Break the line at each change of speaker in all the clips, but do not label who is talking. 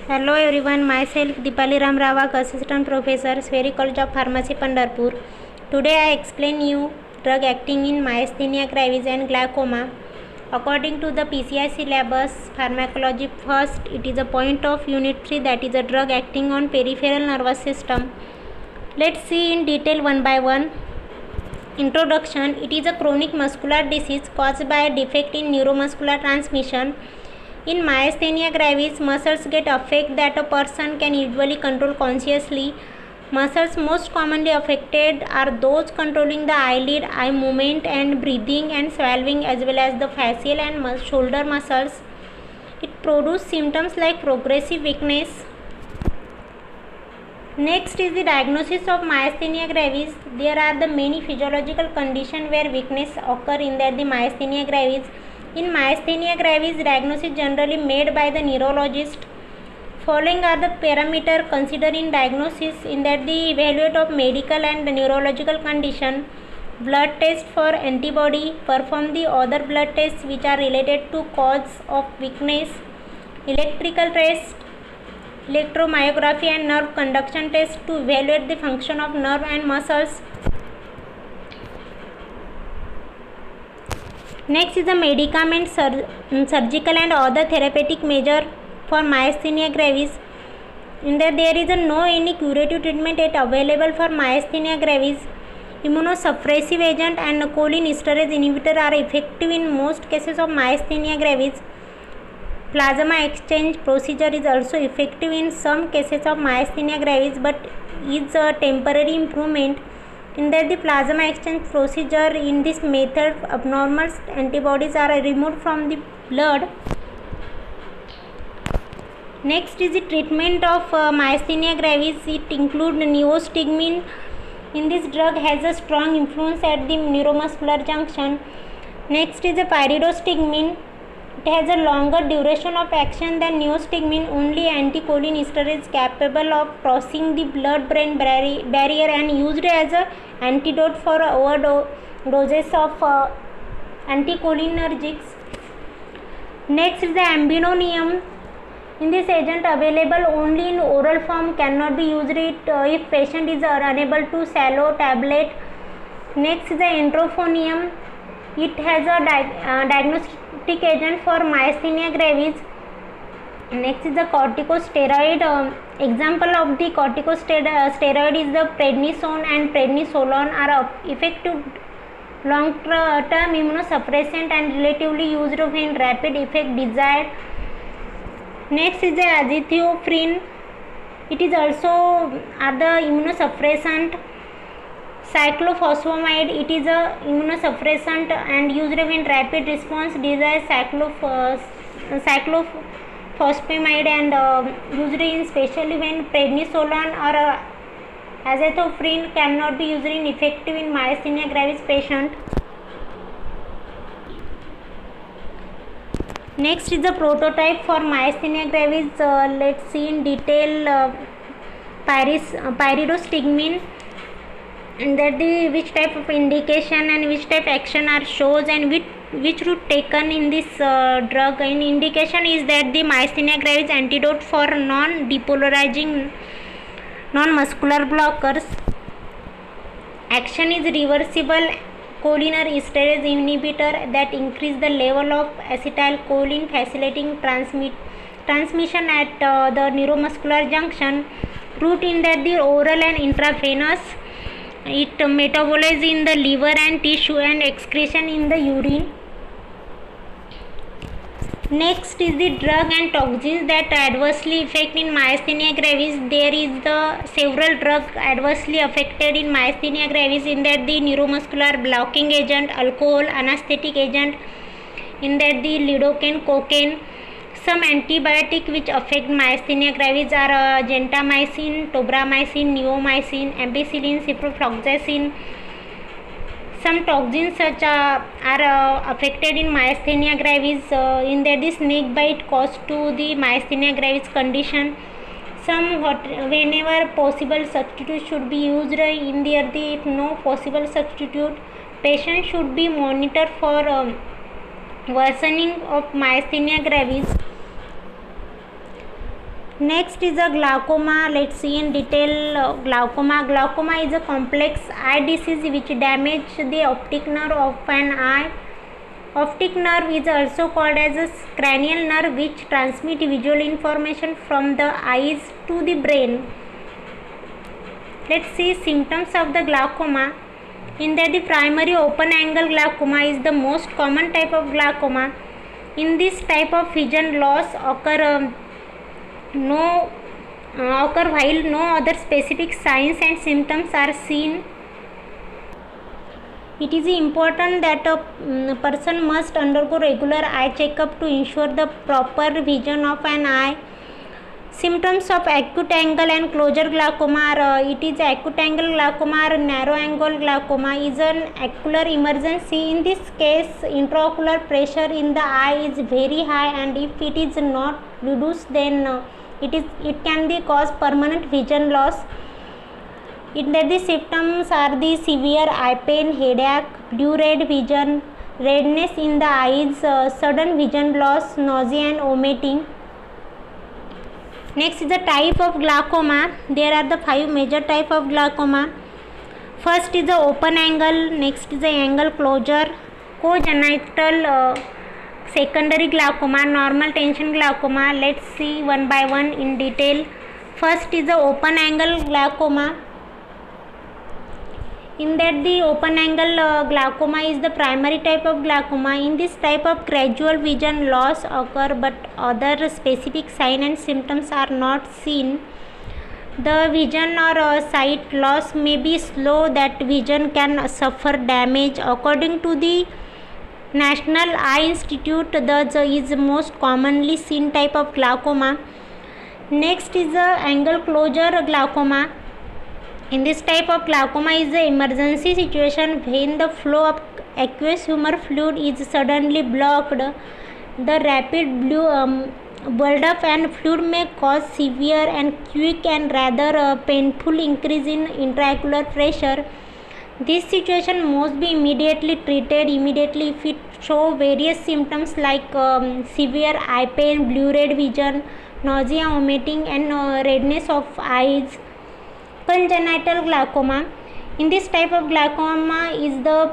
Hello everyone, myself Dipali Ram Ravak, Assistant Professor, Spheric College of Pharmacy, Pandharpur. Today I explain you drug acting in myasthenia gravis and glaucoma. According to the PCI syllabus, pharmacology first, it is a point of unit 3, that is a drug acting on peripheral nervous system. Let's see in detail one by one. Introduction. It is a chronic muscular disease caused by a defect in neuromuscular transmission. In myasthenia gravis, muscles get affected that a person can usually control consciously. Muscles most commonly affected are those controlling the eyelid, eye movement and breathing and swallowing, as well as the facial and shoulder muscles. It produces symptoms like progressive weakness. Next is the diagnosis of myasthenia gravis. There are the many physiological conditions where weakness occur in that the myasthenia gravis. In myasthenia gravis, diagnosis generally made by the neurologist. Following are the parameters considered in diagnosis, in that the evaluate of medical and neurological condition. Blood test for antibody, perform the other blood tests which are related to cause of weakness. Electrical test, electromyography and nerve conduction test to evaluate the function of nerve and muscles. Next is the medicament, surgical and other therapeutic measure for myasthenia gravis. In that there is no any curative treatment yet available for myasthenia gravis. Immunosuppressive agent and cholinesterase inhibitor are effective in most cases of myasthenia gravis. Plasma exchange procedure is also effective in some cases of myasthenia gravis, but is a temporary improvement. In that the plasma exchange procedure, in this method abnormal antibodies are removed from the blood. Next is the treatment of myasthenia gravis. It includes neostigmine. In this drug has a strong influence at the neuromuscular junction. Next is the pyridostigmine. It has a longer duration of action than neostigmine. Only anticholinesterase is capable of crossing the blood-brain barrier and used as an antidote for overdoses of anticholinergics. Next is the ambinonium. In this agent available only in oral form, cannot be used if patient is unable to swallow tablet. Next is the entrophonium. It has a diagnostic agent for myasthenia gravis. Next is the corticosteroid. Example of the corticosteroid is the prednisone and prednisolone are effective long-term immunosuppressant and relatively used when rapid effect desired. Next is the azathioprine. It is also the immunosuppressant. Cyclophosphamide, it is a immunosuppressant and used when rapid response desired. Cyclophosphamide and used in especially when prednisolone or azathioprine cannot be used in effective in myasthenia gravis patient. Next is the prototype for myasthenia gravis. Let's see in detail pyridostigmine. And that the which type of indication and which type action are shows and which route taken in this drug. And indication is that the myasthenia gravis antidote for non-depolarizing non-muscular blockers. Action is reversible cholinesterase inhibitor that increase the level of acetylcholine, facilitating transmission at the neuromuscular junction. Route in that the oral and intravenous. It metabolizes in the liver and tissue and excretion in the urine. Next is the drug and toxins that adversely affect in myasthenia gravis. There is the several drugs adversely affected in myasthenia gravis, in that the neuromuscular blocking agent, alcohol, anesthetic agent, in that the lidocaine, cocaine. Some antibiotics which affect myasthenia gravis are gentamicin, tobramycin, neomycin, ampicillin, ciprofloxacin. Some toxins such are affected in myasthenia gravis, in that the snake bite caused to the myasthenia gravis condition. Some whenever possible substitute should be used. In there the if no possible substitute, patient should be monitored for worsening of myasthenia gravis. Next is a glaucoma. Let's see in detail glaucoma. Glaucoma is a complex eye disease which damage the optic nerve of an eye. Optic nerve is also called as a cranial nerve which transmit visual information from the eyes to the brain. Let's see symptoms of the glaucoma. In that the primary open angle glaucoma is the most common type of glaucoma. In this type of vision loss occur while no other specific signs and symptoms are seen. It is important that a person must undergo regular eye checkup to ensure the proper vision of an eye. Symptoms of acute angle and closure glaucoma are acute angle glaucoma or narrow angle glaucoma is an ocular emergency. In this case, intraocular pressure in the eye is very high, and if it is not reduced, then it can cause permanent vision loss. The symptoms are the severe eye pain, headache, blue-red vision, redness in the eyes, sudden vision loss, nausea and vomiting. Next is the type of glaucoma. There are the 5 major type of glaucoma. First is the open angle, next is the angle closure, congenital secondary glaucoma, normal tension glaucoma. Let's see one by one in detail. First is the open angle glaucoma. In that the open angle glaucoma is the primary type of glaucoma. In this type of gradual vision loss occur but other specific sign and symptoms are not seen. The vision or sight loss may be slow, that vision can suffer damage. According to the National Eye Institute, the is most commonly seen type of glaucoma. Next is the angle closure glaucoma. In this type of glaucoma is the emergency situation when the flow of aqueous humor fluid is suddenly blocked. The rapid build-up and fluid may cause severe and quick and rather painful increase in intraocular pressure. This situation must be immediately treated if it show various symptoms like severe eye pain, blue-red vision, nausea, vomiting and redness of eyes. Congenital glaucoma. In this type of glaucoma is the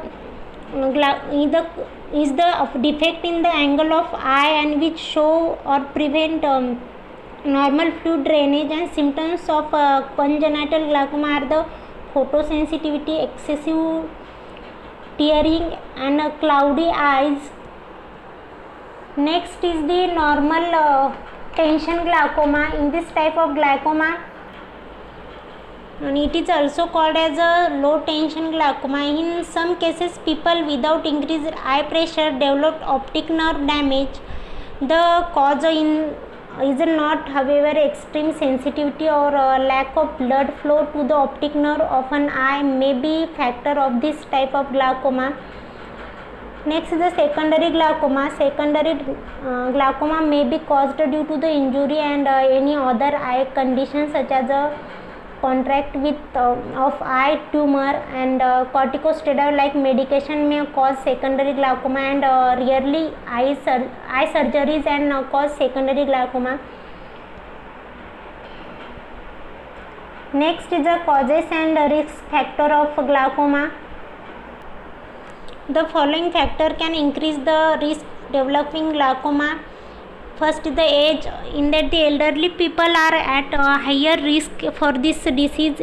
defect in the angle of eye and which show or prevent normal fluid drainage, and symptoms of congenital glaucoma are the photosensitivity, excessive tearing and cloudy eyes. Next is the normal tension glaucoma. In this type of glaucoma, and it is also called as a low tension glaucoma. In some cases, people without increased eye pressure develop optic nerve damage. The cause is not, however, extreme sensitivity or lack of blood flow to the optic nerve of an eye may be factor of this type of glaucoma. Next is the secondary glaucoma. Secondary glaucoma may be caused due to the injury and any other eye condition such as a contract with of eye tumor, and corticosteroid like medication may cause secondary glaucoma, and rarely eye surgeries and cause secondary glaucoma. Next is the causes and risk factor of glaucoma. The following factor can increase the risk developing glaucoma. First is the age. In that the elderly people are at higher risk for this disease.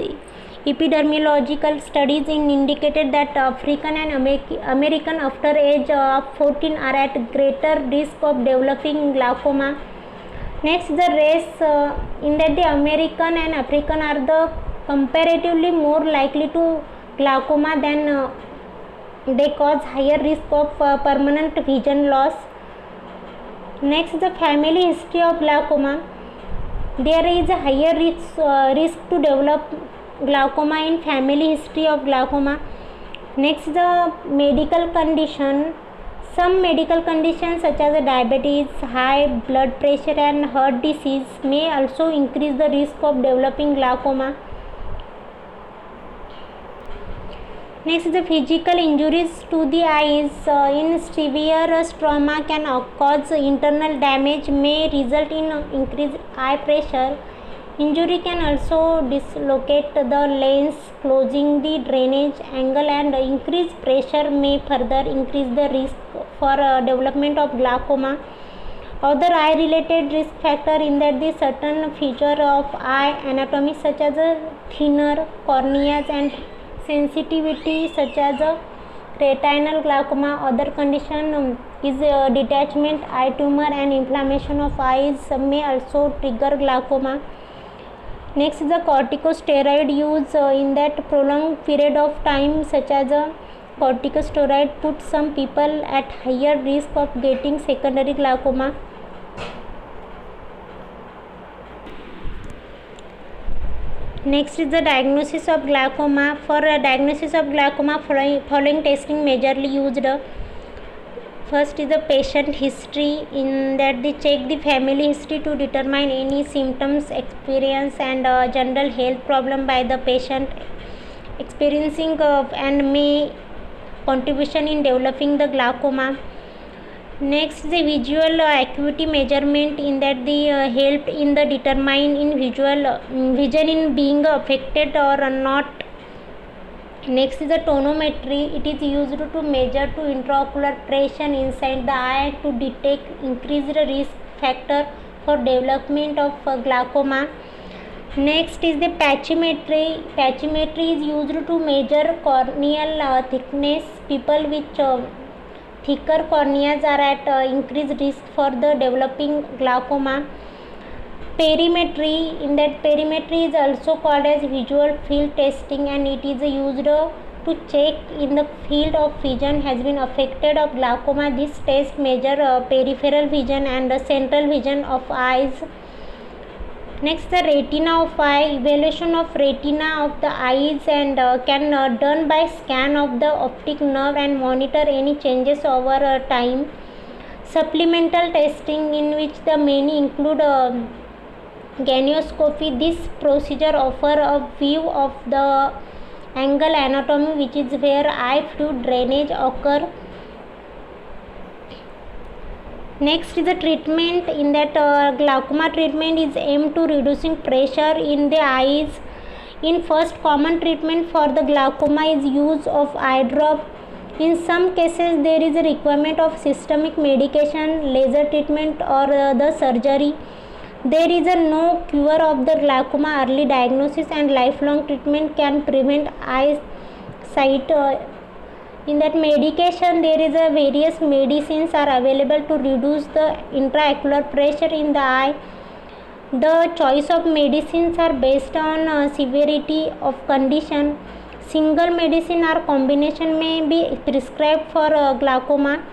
Epidemiological studies indicated that African and American after age of 14 are at greater risk of developing glaucoma. Next, the race. In that the American and African are the comparatively more likely to glaucoma than they cause higher risk of permanent vision loss. Next, the family history of glaucoma. There is a higher risk to develop glaucoma in family history of glaucoma. Next, the medical condition. Some medical conditions such as diabetes, high blood pressure and heart disease may also increase the risk of developing glaucoma. Next, the physical injuries to the eyes in severe trauma can cause internal damage, may result in increased eye pressure. Injury can also dislocate the lens, closing the drainage angle, and increased pressure may further increase the risk for development of glaucoma. Other eye-related risk factor in that the certain feature of eye anatomy such as thinner corneas and sensitivity such as retinal glaucoma. Other condition is detachment, eye tumor, and inflammation of eyes may also trigger glaucoma. Next is the corticosteroid use in that prolonged period of time such as corticosteroid puts some people at higher risk of getting secondary glaucoma. Next is the diagnosis of glaucoma. For diagnosis of glaucoma, following testing majorly used. First is the patient history, in that they check the family history to determine any symptoms, experience, and general health problem by the patient experiencing and may contribution in developing the glaucoma. Next, the visual acuity measurement, in that the help in the determine in visual vision in being affected or not. Next is the tonometry. It is used to measure to intraocular pressure inside the eye to detect increased risk factor for development of glaucoma. Next is the pachymetry. Pachymetry is used to measure corneal thickness. People with thicker corneas are at increased risk for the developing glaucoma. Perimetry, in that perimetry is also called as visual field testing, and it is used to check in the field of vision has been affected of glaucoma. This test measure peripheral vision and the central vision of eyes. Next, the retina of eye. Evaluation of retina of the eyes and can done by scan of the optic nerve and monitor any changes over time. Supplemental testing, in which the many include gonioscopy. This procedure offer a view of the angle anatomy, which is where eye fluid drainage occur. Next is the treatment, in that glaucoma treatment is aimed to reducing pressure in the eyes. In first, common treatment for the glaucoma is use of eye drop. In some cases there is a requirement of systemic medication, laser treatment, or the surgery. There is no cure of the glaucoma. Early diagnosis and lifelong treatment can prevent eyesight. In that medication, there is various medicines are available to reduce the intraocular pressure in the eye. The choice of medicines are based on severity of condition. Single medicine or combination may be prescribed for glaucoma.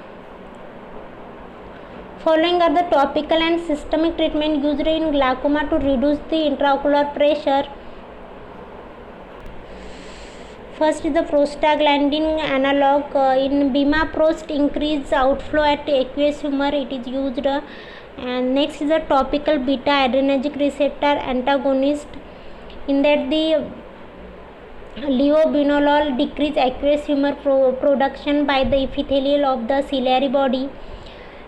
Following are the topical and systemic treatment used in glaucoma to reduce the intraocular pressure. First is the prostaglandin analog. In bimaprost increase outflow at aqueous humor, it is used. And next is the topical beta adrenergic receptor antagonist, in that the leobinolol decrease aqueous humor production by the epithelial of the ciliary body.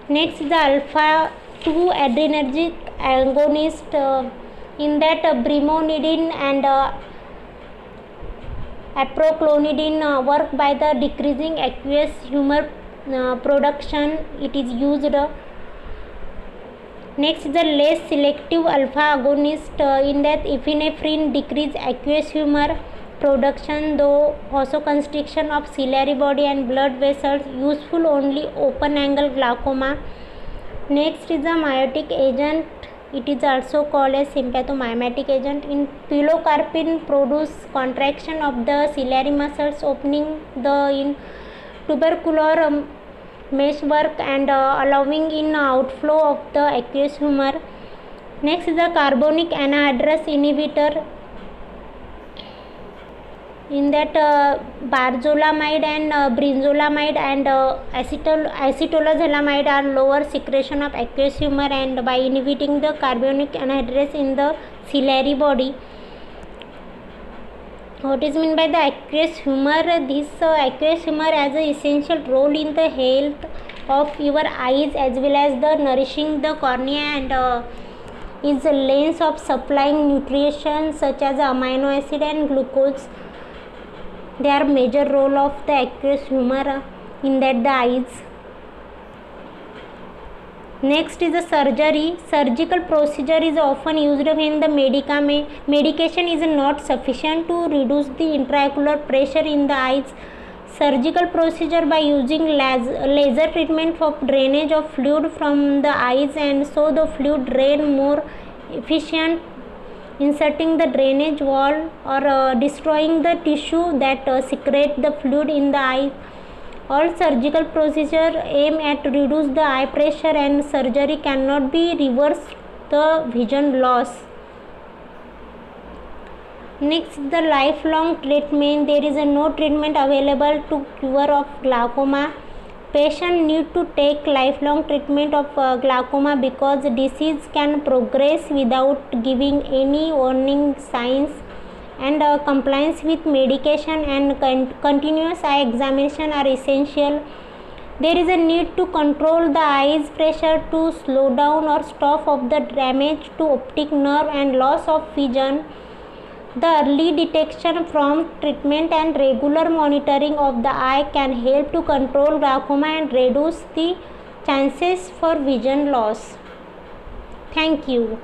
Next is the alpha 2 adrenergic agonist, in that brimonidine and aproclonidine work by the decreasing aqueous humor production. It is used. Next is the less selective alpha agonist, in that epinephrine decrease aqueous humor production, though vasoconstriction of ciliary body and blood vessels, useful only open angle glaucoma. Next is the miotic agent. It is also called as sympathomimetic agent. In pilocarpine produce contraction of the ciliary muscles, opening the in tubercular meshwork and allowing in outflow of the aqueous humor. Next is the carbonic anhydrase inhibitor, in that barzolvolamide and brinzolamide and acetylcholine are lower secretion of aqueous humor and by inhibiting the carbonic anhydrase in the ciliary body. What is meant by the aqueous humor? This aqueous humor has an essential role in the health of your eyes as well as the nourishing the cornea and is a lens of supplying nutrition such as amino acid and glucose. They are major role of the aqueous humor in that the eyes. Next is the surgery. Surgical procedure is often used when the medication is not sufficient to reduce the intraocular pressure in the eyes. Surgical procedure by using laser treatment for drainage of fluid from the eyes and so the fluid drain more efficient, inserting the drainage wall or destroying the tissue that secrete the fluid in the eye. All surgical procedures aim at reduce the eye pressure and surgery cannot be reverse the vision loss. Next, the lifelong treatment. There is no treatment available to cure of glaucoma. Patient need to take lifelong treatment of glaucoma because disease can progress without giving any warning signs, and compliance with medication and continuous eye examination are essential. There is a need to control the eyes pressure to slow down or stop of the damage to optic nerve and loss of vision. The early detection from treatment and regular monitoring of the eye can help to control glaucoma and reduce the chances for vision loss. Thank you.